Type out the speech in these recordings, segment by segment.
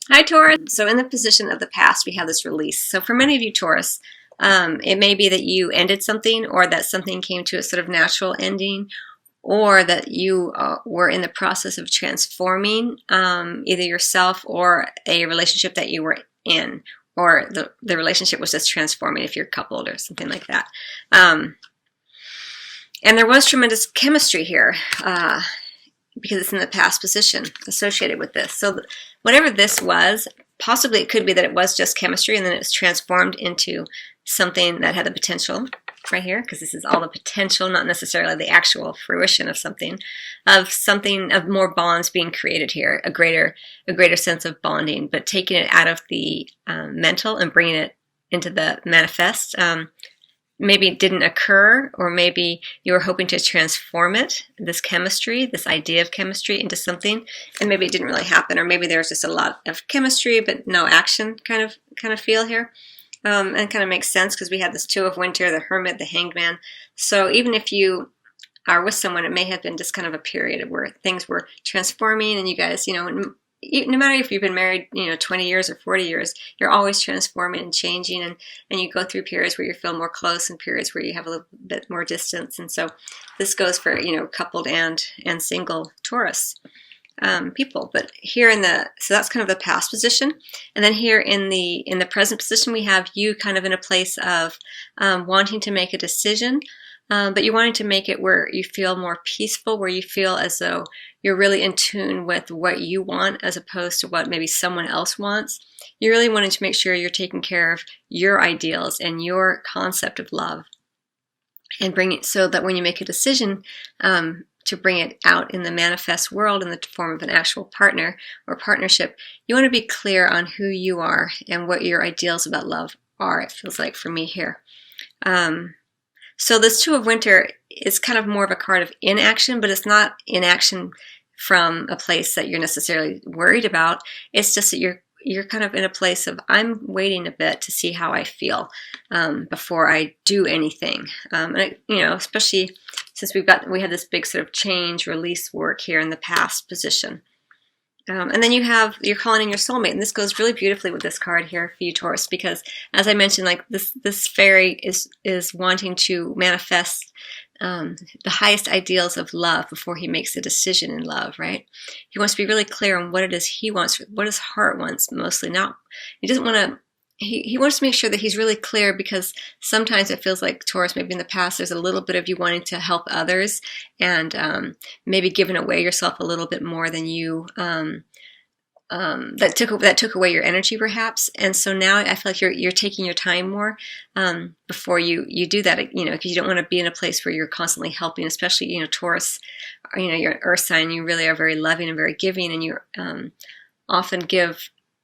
Hi, Taurus. So in the position of the past, we have this release. So for many of you, Taurus, it may be that you ended something, or that something came to a sort of natural ending, or that you were in the process of transforming either yourself or a relationship that you were in, or the relationship was just transforming if you're coupled or something like that. And there was tremendous chemistry here because it's in the past position associated with this. So whatever this was, possibly it could be that it was just chemistry and then it's transformed into something that had the potential right here, because this is all the potential, not necessarily the actual fruition of something of more bonds being created here, a greater sense of bonding, but taking it out of the mental and bringing it into the manifest. Maybe it didn't occur, or maybe you were hoping to transform it, this chemistry, this idea of chemistry, into something, and maybe it didn't really happen, or maybe there was just a lot of chemistry but no action kind of feel here. And it kind of makes sense because we had this Two of Winter, the Hermit, the Hanged Man. So even if you are with someone, it may have been just kind of a period where things were transforming, and you guys, no matter if you've been married, 20 years or 40 years, you're always transforming and changing, and you go through periods where you feel more close and periods where you have a little bit more distance. And so this goes for, coupled and single Taurus people. But here so that's kind of the past position. And then here in the present position, we have you kind of in a place of wanting to make a decision, but you're wanting to make it where you feel more peaceful, where you feel as though you're really in tune with what you want as opposed to what maybe someone else wants. You're really wanting to make sure you're taking care of your ideals and your concept of love, and bring it so that when you make a decision to bring it out in the manifest world in the form of an actual partner or partnership, you want to be clear on who you are and what your ideals about love are, it feels like for me here. So this Two of Winter is kind of more of a card of inaction, but it's not inaction from a place that you're necessarily worried about. It's just that you're kind of in a place of, I'm waiting a bit to see how I feel before I do anything. Especially since we had this big sort of change, release work here in the past position. And then you're calling in your soulmate, and this goes really beautifully with this card here for you, Taurus, because as I mentioned, like this fairy is wanting to manifest the highest ideals of love before he makes a decision in love, right? He wants to be really clear on what it is he wants, what his heart wants mostly. He doesn't want to. He wants to make sure that he's really clear, because sometimes it feels like, Taurus, maybe in the past there's a little bit of you wanting to help others and maybe giving away yourself a little bit more than you that took away your energy perhaps. And so now I feel like you're taking your time more before you do that, because you don't want to be in a place where you're constantly helping, especially Taurus, you're an earth sign, you really are very loving and very giving, and you often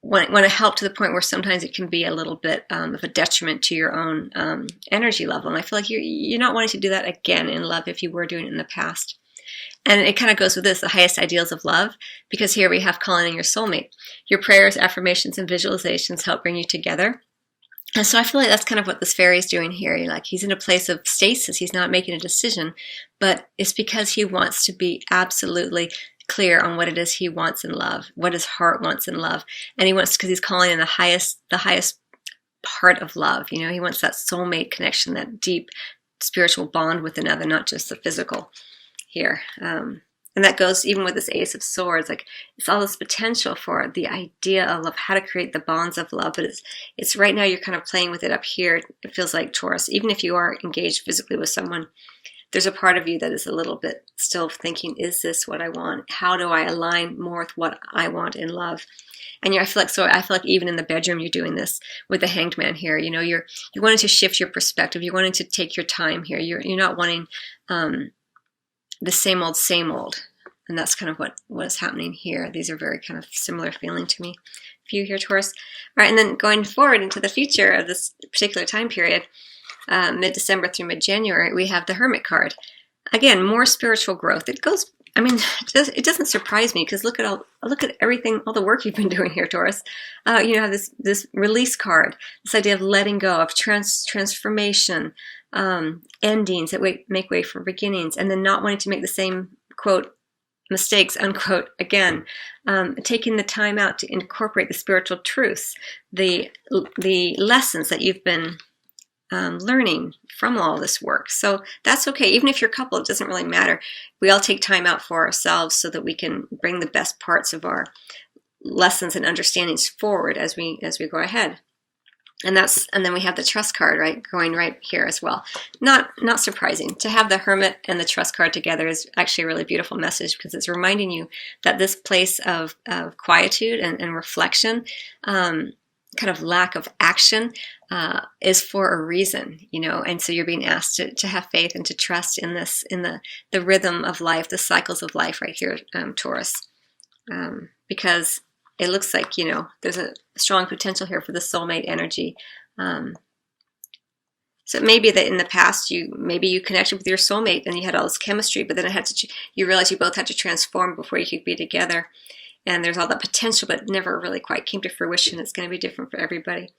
want to help to the point where sometimes it can be a little bit of a detriment to your own energy level. And I feel like you're not wanting to do that again in love if you were doing it in the past. And it kind of goes with this, the highest ideals of love, because here we have calling in your soulmate. Your prayers, affirmations, and visualizations help bring you together. And so I feel like that's kind of what this fairy is doing here. He's in a place of stasis. He's not making a decision, but it's because he wants to be absolutely clear on what it is he wants in love, what his heart wants in love. And because he's calling in the highest part of love. He wants that soulmate connection, that deep spiritual bond with another, not just the physical here. And that goes even with this Ace of Swords. It's all this potential for the idea of love, how to create the bonds of love. But it's right now you're kind of playing with it up here. It feels like, Taurus, even if you are engaged physically with someone, there's a part of you that is a little bit still thinking, is this what I want? How do I align more with what I want in love? And I feel like even in the bedroom, you're doing this with the Hanged Man here. You're wanting to shift your perspective. You're wanting to take your time here. You're not wanting the same old. And that's kind of what is happening here. These are very kind of similar feeling to me for you here, Taurus. All right, and then going forward into the future of this particular time period, mid-December through mid-January, we have the Hermit card. Again, more spiritual growth. It doesn't surprise me, because look at everything, all the work you've been doing here, Taurus. You have this release card, this idea of letting go, of transformation, endings that make way for beginnings, and then not wanting to make the same, quote, mistakes, unquote, again. Taking the time out to incorporate the spiritual truths, the lessons that you've been learning from all this work. So that's okay. Even if you're a couple, it doesn't really matter. We all take time out for ourselves so that we can bring the best parts of our lessons and understandings forward as we go ahead. And then we have the trust card, right, going right here as well. Not surprising. To have the Hermit and the trust card together is actually a really beautiful message, because it's reminding you that this place of quietude and reflection, kind of lack of action, is for a reason, and so you're being asked to have faith and to trust in this, in the rhythm of life, the cycles of life right here, Taurus, because it looks like, there's a strong potential here for the soulmate energy. So it may be that in the past you connected with your soulmate and you had all this chemistry, but then you realized you both had to transform before you could be together. And there's all that potential, but never really quite came to fruition. It's going to be different for everybody.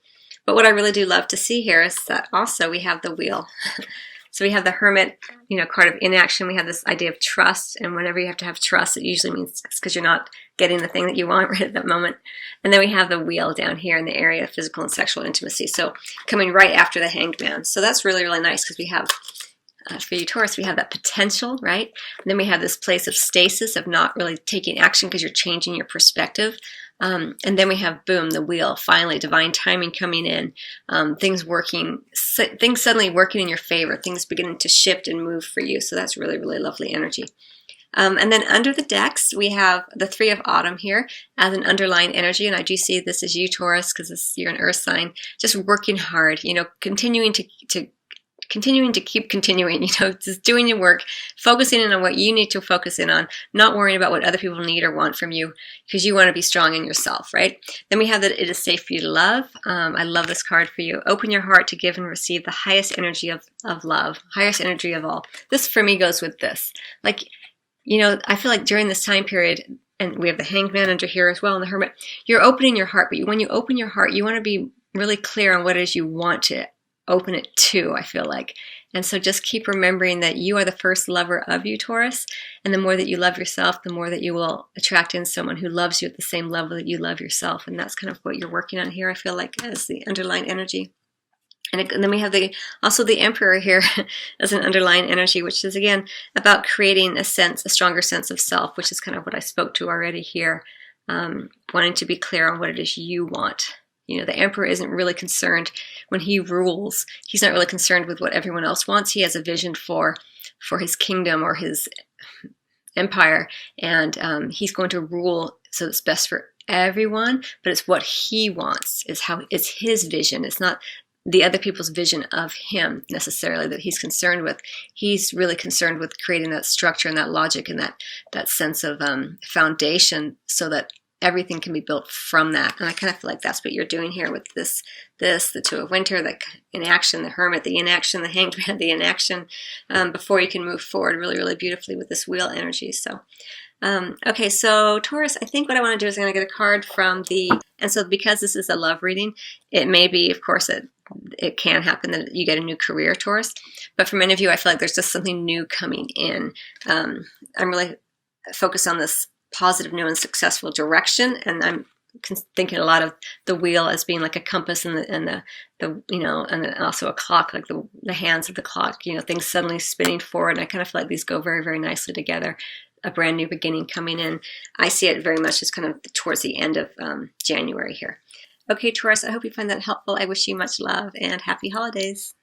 But what I really do love to see here is that also we have the Wheel. So we have the Hermit, card of inaction. We have this idea of trust. And whenever you have to have trust, it usually means it's because you're not getting the thing that you want right at that moment. And then we have the Wheel down here in the area of physical and sexual intimacy. So coming right after the Hanged Man. So that's really, really nice, because we have, for you Taurus, we have that potential, right? And then we have this place of stasis, of not really taking action because you're changing your perspective. And then we have, boom, the Wheel, finally, divine timing coming in, things suddenly working in your favor, things beginning to shift and move for you. So that's really, really lovely energy. And then under the decks, we have the Three of Autumn here as an underlying energy. And I do see this as you, Taurus, because you're an earth sign, just working hard, continuing to keep continuing, just doing your work, focusing in on what you need to focus in on, not worrying about what other people need or want from you, because you want to be strong in yourself, right? Then we have that it is safe for you to love. I love this card for you. Open your heart to give and receive the highest energy of love, highest energy of all. This for me goes with this. Like, I feel like during this time period, and we have the Hanged Man under here as well, and the Hermit, you're opening your heart, but when you open your heart, you want to be really clear on what it is you want to open it to, I feel like. And so just keep remembering that you are the first lover of you, Taurus. And the more that you love yourself, the more that you will attract in someone who loves you at the same level that you love yourself. And that's kind of what you're working on here, I feel like, as the underlying energy. And then we have also the Emperor here as an underlying energy, which is, again, about creating a stronger sense of self, which is kind of what I spoke to already here, wanting to be clear on what it is you want. The Emperor isn't really concerned when he rules. He's not really concerned with what everyone else wants. He has a vision for his kingdom or his empire, and he's going to rule so it's best for everyone. But it's what he wants. It's his vision. It's not the other people's vision of him necessarily that he's concerned with. He's really concerned with creating that structure and that logic and that sense of foundation, so that everything can be built from that. And I kind of feel like that's what you're doing here with the Two of Winter, the inaction, the Hermit, the inaction, the Hanged Man, the inaction, before you can move forward really, really beautifully with this Wheel energy. So, okay, so Taurus, I think what I want to do is I'm going to get a card from and so because this is a love reading, it may be, of course, it can happen that you get a new career, Taurus. But for many of you, I feel like there's just something new coming in. I'm really focused on this positive, new, and successful direction, and I'm thinking a lot of the Wheel as being like a compass, and then also a clock, like the hands of the clock. Things suddenly spinning forward, and I kind of feel like these go very, very nicely together. A brand new beginning coming in. I see it very much as kind of towards the end of January here. Okay, Taurus, I hope you find that helpful. I wish you much love and happy holidays.